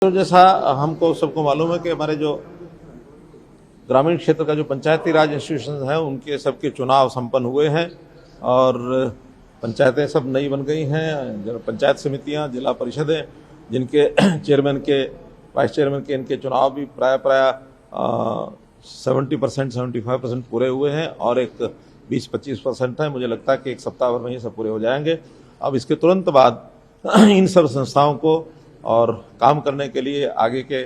तो जैसा हमको सबको मालूम है कि हमारे जो ग्रामीण क्षेत्र का जो पंचायती राज इंस्टीट्यूशन है उनके सबके चुनाव संपन्न हुए हैं और पंचायतें सब नई बन गई हैं। पंचायत समितियां, जिला परिषदें, जिनके चेयरमैन के, वाइस चेयरमैन के, इनके चुनाव भी प्राय 70% 75% पूरे हुए हैं और एक 20-25% है। मुझे लगता है कि एक सप्ताह भर में ये सब पूरे हो जाएंगे। अब इसके तुरंत बाद इन सब संस्थाओं को और काम करने के लिए आगे के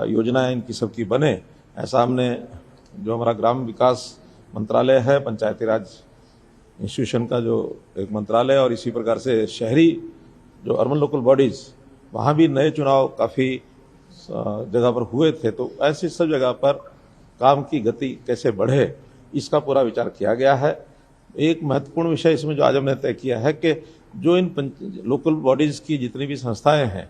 योजनाएं इनकी सबकी बने, ऐसा हमने जो हमारा ग्राम विकास मंत्रालय है, पंचायती राज इंस्टीट्यूशन का जो एक मंत्रालय, और इसी प्रकार से शहरी जो अर्बन लोकल बॉडीज़, वहाँ भी नए चुनाव काफ़ी जगह पर हुए थे। तो ऐसी सब जगह पर काम की गति कैसे बढ़े, इसका पूरा विचार किया गया है। एक महत्वपूर्ण विषय इसमें जो आज हमने तय किया है कि जो इन लोकल बॉडीज़ की जितनी भी संस्थाएं हैं,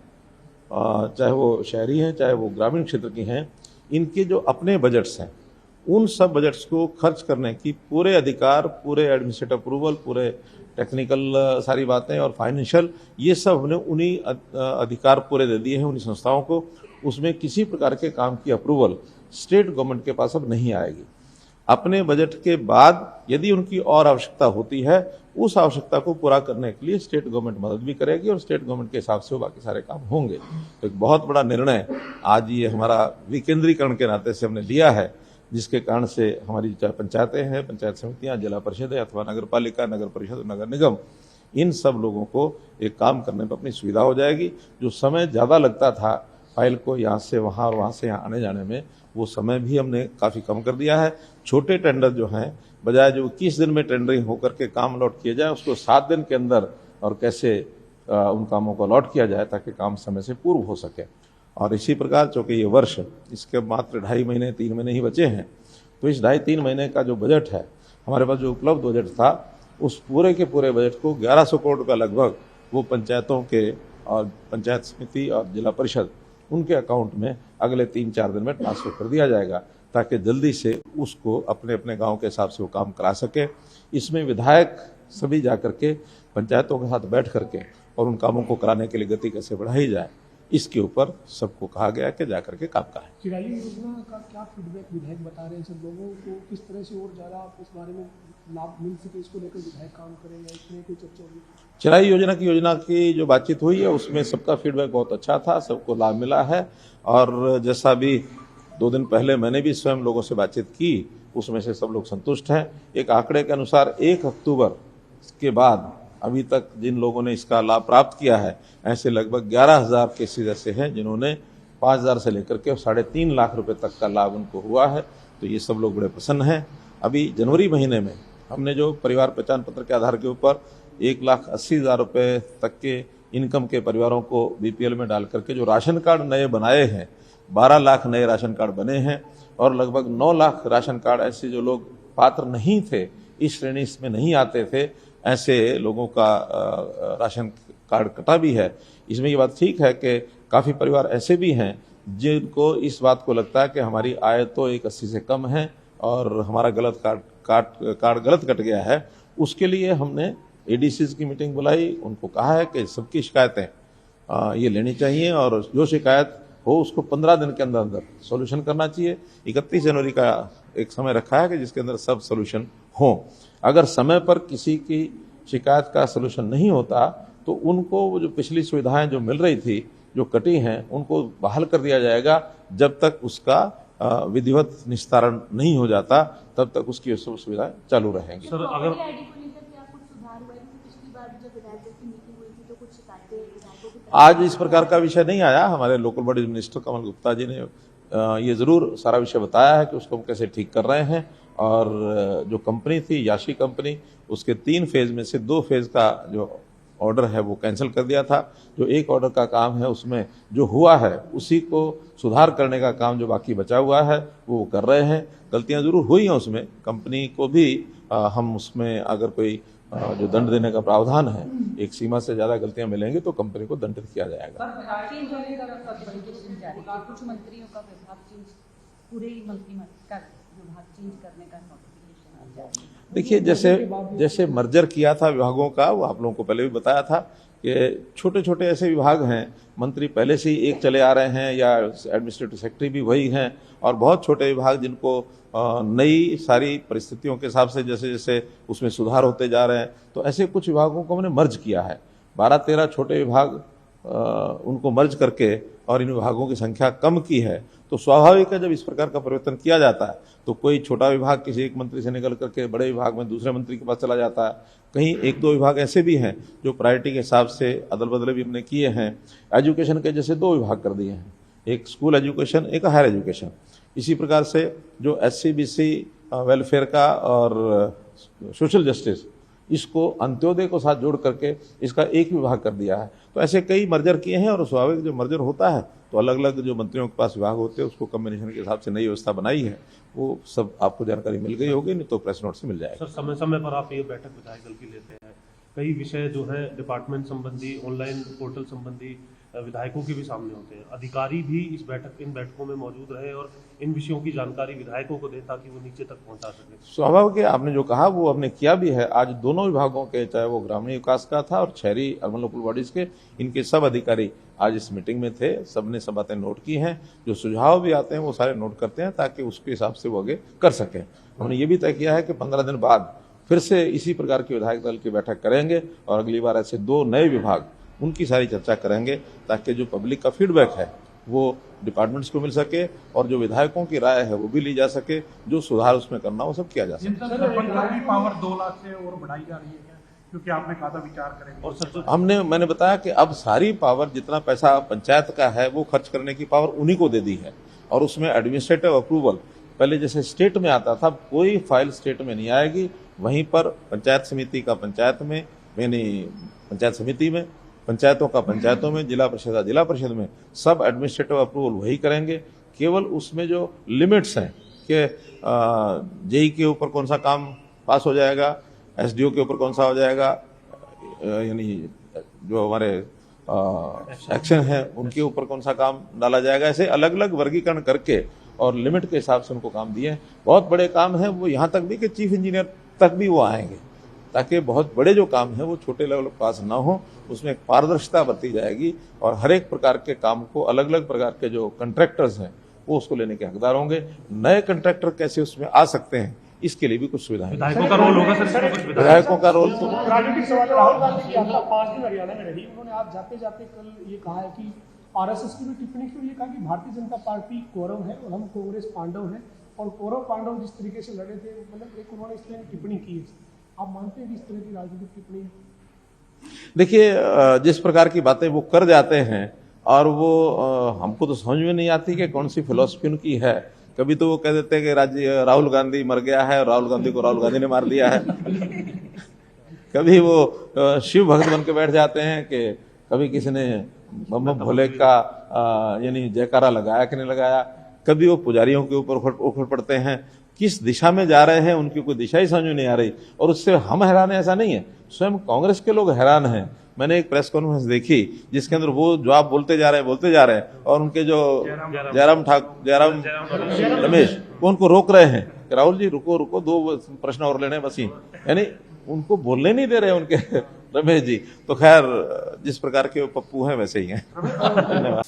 चाहे वो शहरी हैं चाहे वो ग्रामीण क्षेत्र की हैं, इनके जो अपने बजट्स हैं, उन सब बजट्स को खर्च करने की पूरे अधिकार, पूरे एडमिनिस्ट्रेटिव अप्रूवल, पूरे टेक्निकल सारी बातें और फाइनेंशियल, ये सब हमने उन्हीं अधिकार पूरे दे दिए हैं उन्हीं संस्थाओं को। उसमें किसी प्रकार के काम की अप्रूवल स्टेट गवर्नमेंट के पास अब नहीं आएगी। अपने बजट के बाद यदि उनकी और आवश्यकता होती है, उस आवश्यकता को पूरा करने के लिए स्टेट गवर्नमेंट मदद भी करेगी और स्टेट गवर्नमेंट के हिसाब से वो बाकी सारे काम होंगे। तो एक बहुत बड़ा निर्णय आज ये हमारा विकेंद्रीकरण के नाते से हमने लिया है, जिसके कारण से हमारी चाहे पंचायतें हैं, पंचायत समितियां, जिला परिषदें अथवा नगर पालिका, नगर परिषद, नगर निगम, इन सब लोगों को एक काम करने पर अपनी सुविधा हो जाएगी। जो समय ज़्यादा लगता था फाइल को यहाँ से वहाँ और वहाँ से यहाँ आने जाने में, वो समय भी हमने काफ़ी कम कर दिया है। छोटे टेंडर जो हैं, बजाय जो 21 दिन में टेंडरिंग होकर के काम अलॉट किया जाए, उसको 7 दिन के अंदर और कैसे उन कामों को अलॉट किया जाए ताकि काम समय से पूर्व हो सके। और इसी प्रकार चूँकि ये वर्ष, इसके मात्र 2.5 महीने 3 महीने ही बचे हैं, तो इस 2.5-3 महीने का जो बजट है हमारे पास, जो उपलब्ध बजट था, उस पूरे के पूरे बजट को 1100 करोड़ का लगभग वो पंचायतों के और पंचायत समिति और जिला परिषद, उनके अकाउंट में अगले 3-4 दिन में ट्रांसफ़र कर दिया जाएगा ताकि जल्दी से उसको अपने अपने गांव के हिसाब से वो काम करा सके। इसमें विधायक सभी जाकर के पंचायतों के साथ बैठ करके और उन कामों को कराने के लिए गति कैसे बढ़ाई जाए, इसके ऊपर सबको कहा गया कि जाकर के काम करें। चिराई योजना का क्या फीडबैक विधायक बता रहे हैं? सब लोगों को किस तरह से और ज़्यादा उस बारे में लाभ मिल सके, इसको लेकर विधायक काम करें या इसमें कोई चर्चा होगी? चिराई योजना की जो बातचीत हुई है उसमें सबका फीडबैक बहुत अच्छा था, सबको लाभ मिला है। और जैसा भी 2 दिन पहले मैंने भी स्वयं लोगों से बातचीत की, उसमें से सब लोग संतुष्ट हैं। एक आंकड़े के अनुसार 1 अक्टूबर के बाद अभी तक जिन लोगों ने इसका लाभ प्राप्त किया है, ऐसे लगभग 11,000 केसेज ऐसे हैं जिन्होंने 5,000 से लेकर के 3.5 लाख रुपए तक का लाभ उनको हुआ है। तो ये सब लोग बड़े प्रसन्न हैं। अभी जनवरी महीने में हमने जो परिवार पहचान पत्र के आधार के ऊपर 1,80,000 रुपये तक के इनकम के परिवारों को बीपीएल में डाल करके जो राशन कार्ड नए बनाए हैं, 12 लाख नए राशन कार्ड बने हैं और लगभग 9 लाख राशन कार्ड ऐसे जो लोग पात्र नहीं थे, इस श्रेणी में नहीं आते थे, ऐसे लोगों का राशन कार्ड कटा भी है। इसमें ये बात ठीक है कि काफ़ी परिवार ऐसे भी हैं जिनको इस बात को लगता है कि हमारी आय तो 1,80 से कम है और हमारा गलत कार्ड गलत कट गया है। उसके लिए हमने एडीसीज की मीटिंग बुलाई, उनको कहा है कि सबकी शिकायतें ये लेनी चाहिए और जो शिकायत हो उसको 15 दिन के अंदर अंदर सॉल्यूशन करना चाहिए। 31 जनवरी का एक समय रखा है कि जिसके अंदर सब सॉल्यूशन हो। अगर समय पर किसी की शिकायत का सॉल्यूशन नहीं होता तो उनको वो जो पिछली सुविधाएं जो मिल रही थी, जो कटी हैं, उनको बहाल कर दिया जाएगा। जब तक उसका विधिवत निस्तारण नहीं हो जाता तब तक उसकी सुविधाएं चालू रहेंगी। सर, अगर आज इस प्रकार का विषय नहीं आया, हमारे लोकल बॉडीज मिनिस्टर कमल गुप्ता जी ने ये ज़रूर सारा विषय बताया है कि उसको हम कैसे ठीक कर रहे हैं। और जो कंपनी थी याशी कंपनी, उसके 3 फेज़ में से 2 फेज़ का जो ऑर्डर है वो कैंसिल कर दिया था। जो एक ऑर्डर का काम है उसमें जो हुआ है उसी को सुधार करने का काम जो बाकी बचा हुआ है वो कर रहे हैं। गलतियां ज़रूर हुई हैं उसमें, कंपनी को भी हम उसमें अगर कोई जो दंड देने का प्रावधान है, एक सीमा से ज़्यादा गलतियां मिलेंगी तो कंपनी को दंडित किया जाएगा। कुछ मंत्रियों का विभाग चेंज, पूरे मंत्रिमंडल का विभाग चेंज करने का नोटिफिकेशन। देखिए, जैसे मर्जर किया था विभागों का, वो आप लोगों को पहले भी बताया था कि छोटे छोटे ऐसे विभाग हैं, मंत्री पहले से ही एक चले आ रहे हैं या एडमिनिस्ट्रेटिव सेक्रेटरी भी वही हैं, और बहुत छोटे विभाग जिनको नई सारी परिस्थितियों के हिसाब से जैसे जैसे उसमें सुधार होते जा रहे हैं, तो ऐसे कुछ विभागों को हमने मर्ज किया है। 12-13 छोटे विभाग उनको मर्ज करके और इन विभागों की संख्या कम की है। तो स्वाभाविक है जब इस प्रकार का परिवर्तन किया जाता है तो कोई छोटा विभाग किसी एक मंत्री से निकल करके बड़े विभाग में दूसरे मंत्री के पास चला जाता है। कहीं 1-2 विभाग ऐसे भी हैं जो प्रायोरिटी के हिसाब से अदल बदले भी हमने किए हैं। एजुकेशन के जैसे 2 विभाग कर दिए हैं, एक स्कूल एजुकेशन, एक हायर एजुकेशन। इसी प्रकार से जो SC/BC वेलफेयर का और सोशल जस्टिस, इसको अंत्योदय को साथ जोड़ करके इसका एक विभाग कर दिया है। तो ऐसे कई मर्जर किए हैं, और स्वाभाविक जो मर्जर होता है तो अलग अलग जो मंत्रियों के पास विभाग होते हैं उसको कम्बिनेशन के हिसाब से नई व्यवस्था बनाई है। वो सब आपको जानकारी मिल गई होगी, नहीं तो प्रेस नोट से मिल जाएगा। सर, समय समय पर आप ये बैठक विधायक दल की लेते हैं, कई विषय जो है डिपार्टमेंट संबंधी, ऑनलाइन पोर्टल संबंधी विधायकों के भी सामने होते हैं। अधिकारी भी इन बैठकों में मौजूद रहे और इन विषयों की जानकारी विधायकों को दे ताकि वो नीचे तक पहुंचा सके। स्वाभाविक है, आपने जो कहा वो हमने किया भी है। आज दोनों विभागों के, चाहे वो ग्रामीण विकास का था और शहरी अर्बन लोकल बॉडीज के, इनके सब अधिकारी आज इस मीटिंग में थे। सबने सब बातें नोट की हैं, जो सुझाव भी आते हैं वो सारे नोट करते हैं ताकि उसके हिसाब से वो आगे कर सकें। हमने ये भी तय किया है कि 15 दिन बाद फिर से इसी प्रकार की विधायक दल की बैठक करेंगे और अगली बार ऐसे 2 नए विभाग, उनकी सारी चर्चा करेंगे ताकि जो पब्लिक का फीडबैक है वो डिपार्टमेंट्स को मिल सके और जो विधायकों की राय है वो भी ली जा सके, जो सुधार उसमें करना वो सब किया जा सके। सरपंचों की पावर 2 लाख से और बढ़ाई जा रही है क्या? क्योंकि आपने कहा था विचार करेंगे। और सर, मैंने बताया कि अब सारी पावर, जितना पैसा पंचायत का है वो खर्च करने की पावर उन्हीं को दे दी है, और उसमें एडमिनिस्ट्रेटिव अप्रूवल पहले जैसे स्टेट में आता था, कोई फाइल स्टेट में नहीं आएगी। वहीं पर पंचायत समिति का पंचायत में, यानी पंचायत समिति में, पंचायतों का पंचायतों में, जिला परिषद का जिला परिषद में, सब एडमिनिस्ट्रेटिव अप्रूवल वही करेंगे। केवल उसमें जो लिमिट्स हैं कि जेई के ऊपर कौन सा काम पास हो जाएगा, SDO के ऊपर कौन सा हो जाएगा, यानी जो हमारे सेक्शन है उनके ऊपर कौन सा काम डाला जाएगा, ऐसे अलग अलग वर्गीकरण करके और लिमिट के हिसाब से उनको काम दिए हैं। बहुत बड़े काम हैं वो, यहाँ तक भी कि चीफ इंजीनियर तक भी वो आएंगे, ताकि बहुत बड़े जो काम है वो छोटे लेवल पास ना हो, उसमें एक पारदर्शिता बरती जाएगी और हर एक प्रकार के काम को अलग अलग प्रकार के जो कंट्रैक्टर्स हैं वो उसको लेने के हकदार होंगे। नए कंट्रैक्टर कैसे उसमें आ सकते हैं, इसके लिए भी कुछ सुविधाएं। विधायकों का रोल होगा सर, कुछ विधायकों का रोल तो राजनीतिक सवाल। राहुल गांधी की यात्रा 5 दिन हरियाणा में रही, उन्होंने आज जाते जाते कल ये कहा है कि RSS की भी टिप्पणी की, ये कहा कि भारतीय जनता पार्टी कौरव है और हम कांग्रेस पांडव हैं, और कौरव पांडव जिस तरीके से लड़े थे, मतलब एक उन्होंने इस तरह की टिप्पणी की है। आप मानते हैं कि इस तरह की राजनीतिक टिप्पणी? देखिए, जिस प्रकार की बातें वो कर जाते हैं और वो हमको तो समझ में नहीं आती कि कौन सी फिलॉसफी उनकी है। कभी तो वो कह देते हैं कि राहुल गांधी मर गया है और राहुल गांधी को राहुल गांधी ने मार दिया है। कभी वो शिव भक्त बन के बैठ जाते हैं कि कभी किसी ने बम बम भोले का यानी जयकारा लगाया कि नहीं लगाया। कभी वो पुजारियों के ऊपर उखड़ पड़ते हैं। किस दिशा में जा रहे हैं उनकी कोई दिशा ही समझ में नहीं आ रही, और उससे हम हैरान हैं ऐसा नहीं है, स्वयं कांग्रेस के लोग हैरान हैं। मैंने एक प्रेस कॉन्फ्रेंस देखी जिसके अंदर वो जवाब बोलते जा रहे हैं और उनके जो जयराम रमेश वो उनको रोक रहे हैं कि राहुल जी रुको 2 प्रश्न और लेने बस ही, यानी उनको बोलने नहीं दे रहे उनके रमेश जी। तो खैर, जिस प्रकार के पप्पू हैं वैसे ही हैं। धन्यवाद।